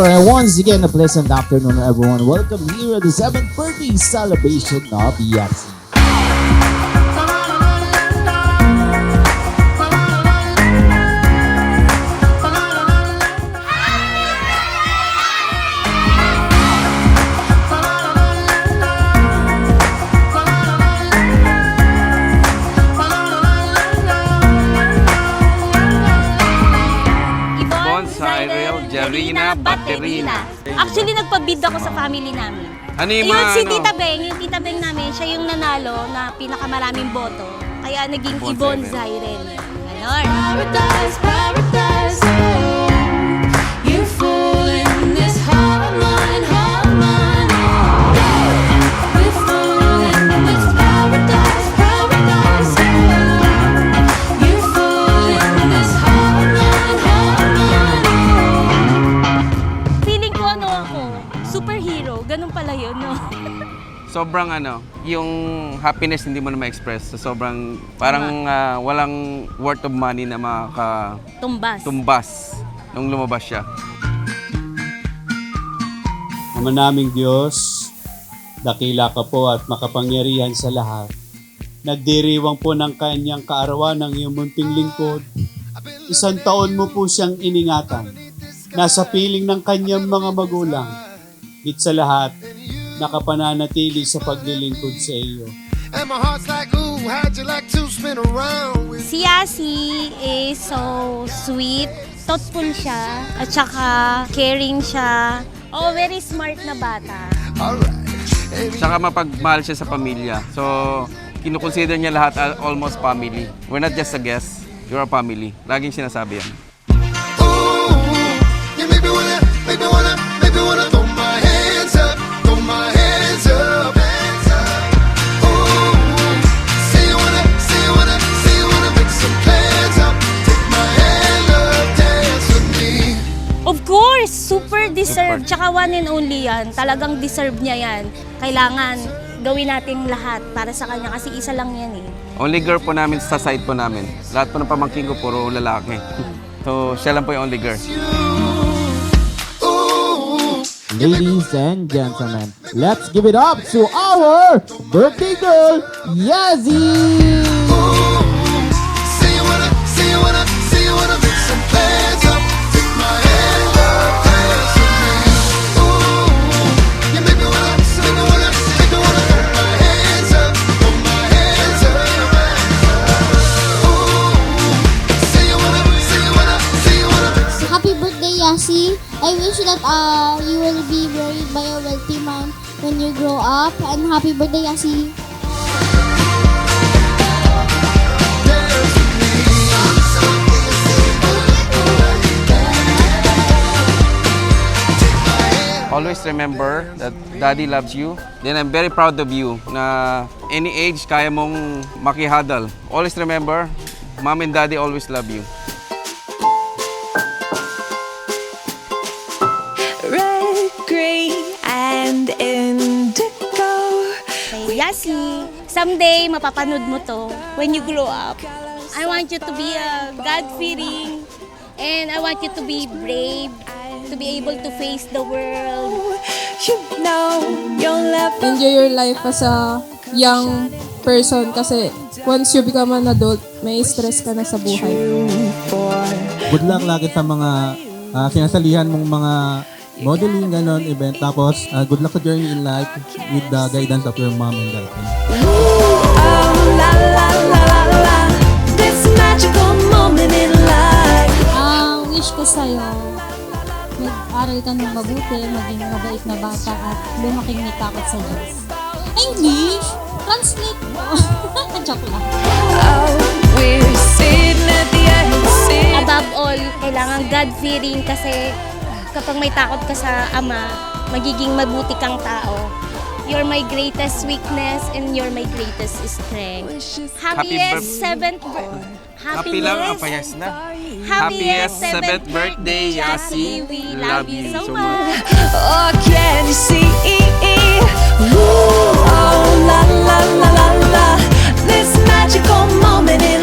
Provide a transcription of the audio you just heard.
And once again, a pleasant afternoon, everyone. Welcome here at the 7th birthday celebration of Yasi. Jarina Baterina. Actually, nagpabid ako sa family namin. Ano yung Yun, mga si ano? Tita Beng, yung Tita Beng namin, siya yung nanalo na pinakamaraming boto. Kaya naging Yvonne Yvonne Zairen. Ganon. Paradise, paradise, oh, you fool in this heart of mine, oh. We're fooling in this paradise, paradise, oh, you fool in this heart of mine, Feeling ko ano ako, superhero. Ganun pala yun, no? Sobrang ano, yung happiness hindi mo na ma-express. So, sobrang parang walang worth of money na Tumbas. nung lumabas siya. Ama naming Diyos, dakila ka po at makapangyarihan sa lahat. Nagdiriwang po ng kanyang kaarawan ng iyong munting lingkod. 1 taon mo po siyang iningatan. Nasa piling ng kanyang mga magulang. Hit sa lahat, nakapananatili sa paglilingkod sa iyo. And my heart's like, ooh, how'd you like to spin around with Si Yasi is so sweet, thoughtful siya, at saka caring siya. Oh, very smart na bata. alright. Tsaka mapagmahal siya sa pamilya. So, kinukonsider niya lahat almost family. We're not just a guest, you're a family. Laging sinasabi yan. Ooh, you make me wanna throw my hands up, throw my hands up, hands up. Ooh, say you wanna make some plans up, take my hand up, dance with me. Of course, super deserved. Tsaka one and only yan. Talagang deserve niya yan. Kailangan gawin natin lahat para sa kanya kasi isa lang yan eh. Only girl po namin sa side po namin. Lahat po ng pamangkin ko puro lalaki. So, siya lang po yung only girl. Ladies and gentlemen, let's give it up to our birthday girl, Yazzie! Say you wanna make some plans up, take my hand up, dance with me. Ooh, you make me wanna throw my hands up, throw my hands up. Ooh, say you wanna make some. Happy birthday, Yasi. I wish that you will be married by a wealthy man when you grow up. And happy birthday, Yasi. Always remember that Daddy loves you. Then I'm very proud of you na any age kaya mong makihadal. Always remember, Mom and Daddy always love you. red, green, and indigo. Hey, Yasi, someday mapapanood mo to when you grow up. I want you to be God-fearing and I want you to be brave, to be able to face the world. You know you'll never Enjoy your life as a young person kasi once you become an adult, may stress ka na sa buhay. Good luck lagi sa mga sinasalihan mong mga modeling, ganon, event. Tapos, good luck sa journey in life with the guidance of your mom and dad. oh, la la la la la. This magical moment in life. Ang wish ko sa'yo, mag-aral ka ng mabuti, maging mabait na bata at lumaking may takot sa Diyos. English? Translate mo. Joke lang. Oh, we're sitting at the exit. Above all, kailangan God-fearing kasi kapag may takot ka sa Ama, magiging mabuti kang tao. You're my greatest weakness and you're my greatest strength. Happiest 7th birthday. Happy lang ang payas na. Happiest 7th birthday, Yasi. We love you so much. Oh, can you see? Ooh, oh, la la la la la. This magical moment in